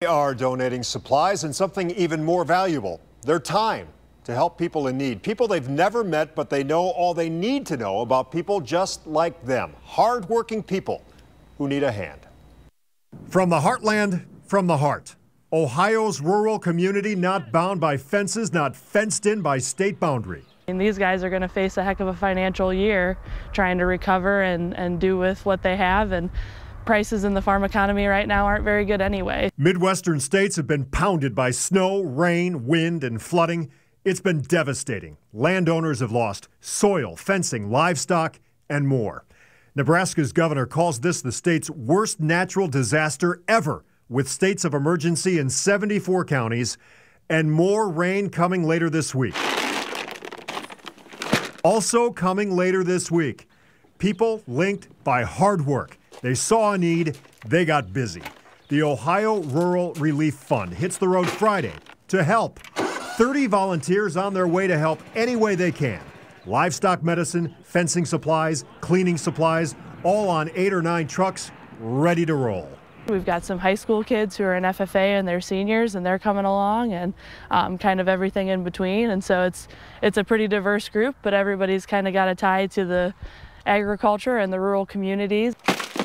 They are donating supplies and something even more valuable, their time, to help people in need. People they've never met, but they know all they need to know about people just like them. Hard-working people who need a hand. From the heartland, from the heart. Ohio's rural community not bound by fences, not fenced in by state boundary. And these guys are going to face a heck of a financial year trying to recover and do with what they have. And prices in the farm economy right now aren't very good anyway. Midwestern states have been pounded by snow, rain, wind, and flooding. It's been devastating. Landowners have lost soil, fencing, livestock, and more. Nebraska's governor calls this the state's worst natural disaster ever, with states of emergency in 74 counties and more rain coming later this week. Also coming later this week, people linked by hard work. They saw a need, they got busy. The Ohio Rural Relief Fund hits the road Friday to help. 30 volunteers on their way to help any way they can. Livestock medicine, fencing supplies, cleaning supplies, all on 8 or 9 trucks ready to roll. We've got some high school kids who are in FFA and they're seniors and they're coming along, and kind of everything in between. And so it's a pretty diverse group, but everybody's kind of got a tie to the agriculture and the rural communities.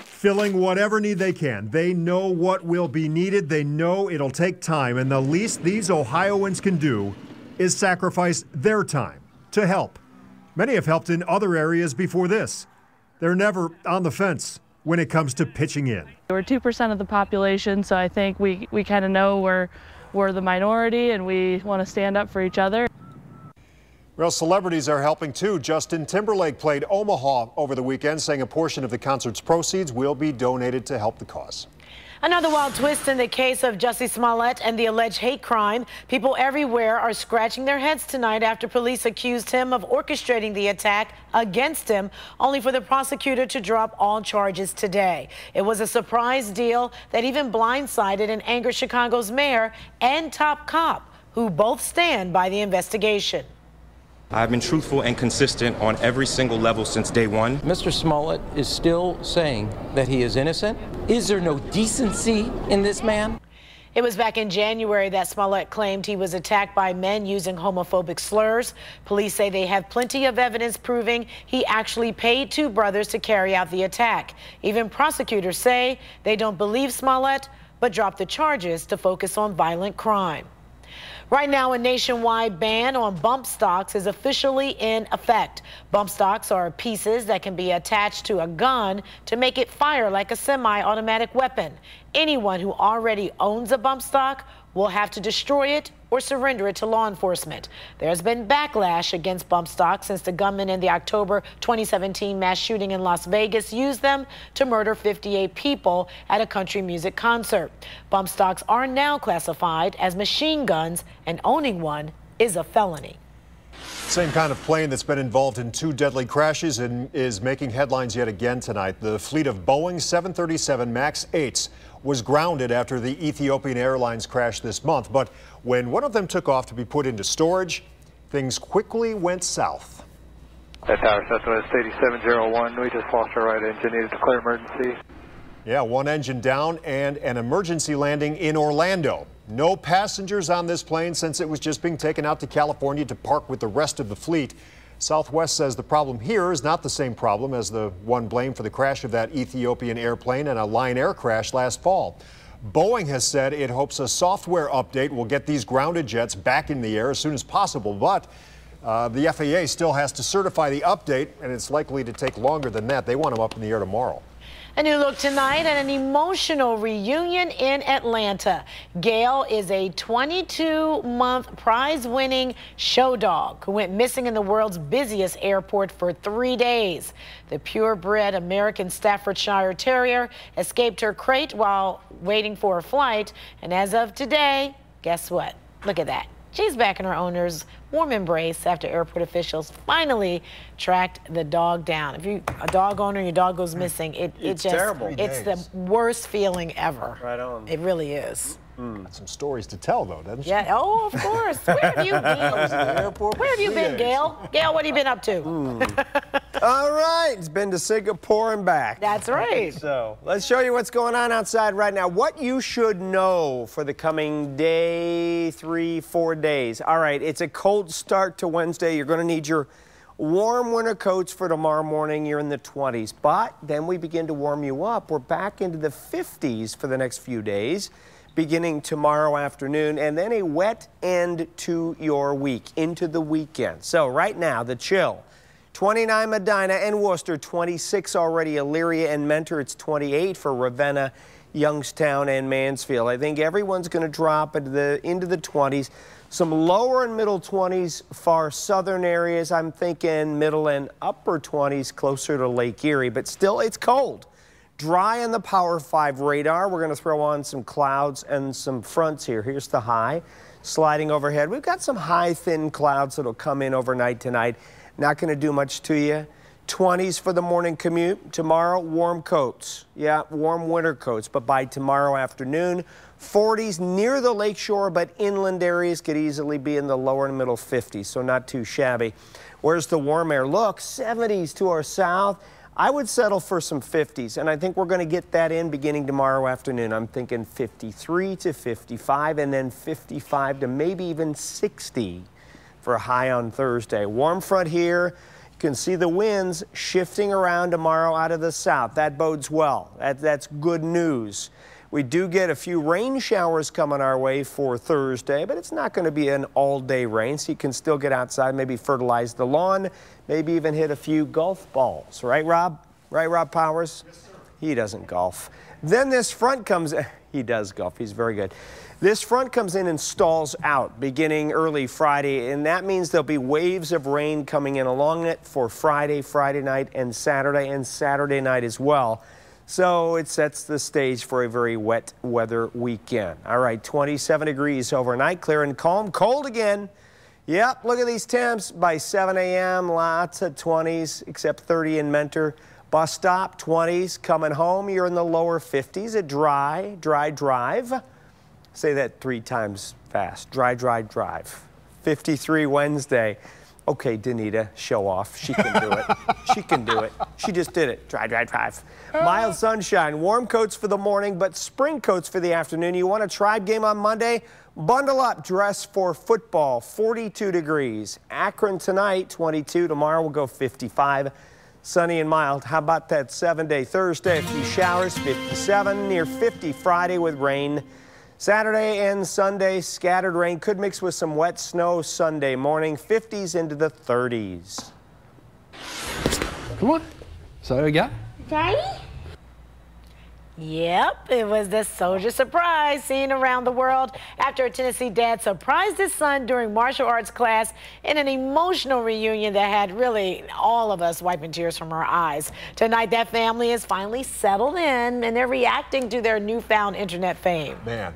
Filling whatever need they can. They know what will be needed. They know it'll take time, and the least these Ohioans can do is sacrifice their time to help. Many have helped in other areas before this. They're never on the fence when it comes to pitching in. We're 2% of the population, so I think we kind of know we're the minority and we want to stand up for each other. Well, celebrities are helping too. Justin Timberlake played Omaha over the weekend, saying a portion of the concert's proceeds will be donated to help the cause. Another wild twist in the case of Jussie Smollett and the alleged hate crime. People everywhere are scratching their heads tonight after police accused him of orchestrating the attack against him, only for the prosecutor to drop all charges today. It was a surprise deal that even blindsided and angered Chicago's mayor and top cop, who both stand by the investigation. I've been truthful and consistent on every single level since day one. Mr. Smollett is still saying that he is innocent. Is there no decency in this man? It was back in January that Smollett claimed he was attacked by men using homophobic slurs. Police say they have plenty of evidence proving he actually paid 2 brothers to carry out the attack. Even prosecutors say they don't believe Smollett, but drop the charges to focus on violent crime. Right now, a nationwide ban on bump stocks is officially in effect. Bump stocks are pieces that can be attached to a gun to make it fire like a semi-automatic weapon. Anyone who already owns a bump stock will have to destroy it or surrender it to law enforcement. There's been backlash against bump stocks since the gunman in the October 2017 mass shooting in Las Vegas used them to murder 58 people at a country music concert. Bump stocks are now classified as machine guns, and owning one is a felony. Same kind of plane that's been involved in 2 deadly crashes and is making headlines yet again tonight. The fleet of Boeing 737 MAX 8s was grounded after the Ethiopian Airlines crash this month. But when one of them took off to be put into storage, things quickly went south. That tower, Southwest 8701. We just lost our right engine. Needed to declare emergency. Yeah, 1 engine down and an emergency landing in Orlando. No passengers on this plane since it was just being taken out to California to park with the rest of the fleet. Southwest says the problem here is not the same problem as the one blamed for the crash of that Ethiopian airplane and a Lion Air crash last fall. Boeing has said it hopes a software update will get these grounded jets back in the air as soon as possible, but the FAA still has to certify the update, and it's likely to take longer than that. They want them up in the air tomorrow. A new look tonight at an emotional reunion in Atlanta. Gail is a 22-month prize-winning show dog who went missing in the world's busiest airport for 3 days. The purebred American Staffordshire Terrier escaped her crate while waiting for a flight, and as of today, guess what? Look at that. She's back in her owner's warm embrace after airport officials finally tracked the dog down. If you're a dog owner and your dog goes missing, it's just terrible. It's the worst feeling ever. Right on. It really is. Got some stories to tell, though, doesn't she? Yeah. Oh, of course. Where have you been? Where have you been, Gail? Gail, what have you been up to? All right, it's been to Singapore and back. That's right. So let's show you what's going on outside right now. What you should know for the coming day, 3-4 days. All right, it's a cold start to Wednesday. You're going to need your warm winter coats for tomorrow morning. You're in the 20s, but then we begin to warm you up. We're back into the 50s for the next few days, beginning tomorrow afternoon, and then a wet end to your week, into the weekend. So right now, the chill. 29 Medina and Worcester, 26 already Elyria and Mentor. It's 28 for Ravenna, Youngstown, and Mansfield. I think everyone's going to drop into the 20s. Some lower and middle 20s, far southern areas. I'm thinking middle and upper 20s closer to Lake Erie, but still it's cold. Dry on the Power 5 radar. We're going to throw on some clouds and some fronts here. Here's the high sliding overhead. We've got some high, thin clouds that'll come in overnight tonight. Not going to do much to you. 20s for the morning commute. Tomorrow, warm coats. Yeah, warm winter coats. But by tomorrow afternoon, 40s near the lakeshore, but inland areas could easily be in the lower and middle 50s, so not too shabby. Where's the warm air look? 70s to our south. I would settle for some 50s, and I think we're going to get that in beginning tomorrow afternoon. I'm thinking 53 to 55, and then 55 to maybe even 60 for a high on Thursday. Warm front here. You can see the winds shifting around tomorrow out of the south. That bodes well. That's good news. We do get a few rain showers coming our way for Thursday, but it's not going to be an all-day rain, so you can still get outside, maybe fertilize the lawn, maybe even hit a few golf balls. Right, Rob? Right, Rob Powers? Yes, sir. He doesn't golf. Then this front comes in. He does golf. He's very good. This front comes in and stalls out beginning early Friday, and that means there'll be waves of rain coming in along it for Friday night, and Saturday night as well. So it sets the stage for a very wet weather weekend. All right, 27 degrees overnight, clear and calm. Cold again. Yep, look at these temps. By 7 a.m., lots of 20s, except 30 in Mentor. Bus stop, 20s. Coming home, you're in the lower 50s. A dry drive. Say that 3 times fast. Dry drive. 53 Wednesday. Okay, Danita, show off. She can do it. She can do it. She just did it. Dry drive. Mild sunshine. Warm coats for the morning, but spring coats for the afternoon. You want a Tribe game on Monday? Bundle up. Dress for football. 42 degrees. Akron tonight, 22. Tomorrow we'll go 55. Sunny and mild. How about that 7-day Thursday? A few showers, 57. Near 50 Friday with rain. Saturday and Sunday, scattered rain. Could mix with some wet snow Sunday morning. 50s into the 30s. Come on. So what we got? Daddy? Yep, it was the soldier surprise seen around the world after a Tennessee dad surprised his son during martial arts class in an emotional reunion that had really all of us wiping tears from our eyes. Tonight, that family is finally settled in, and they're reacting to their newfound internet fame. Man.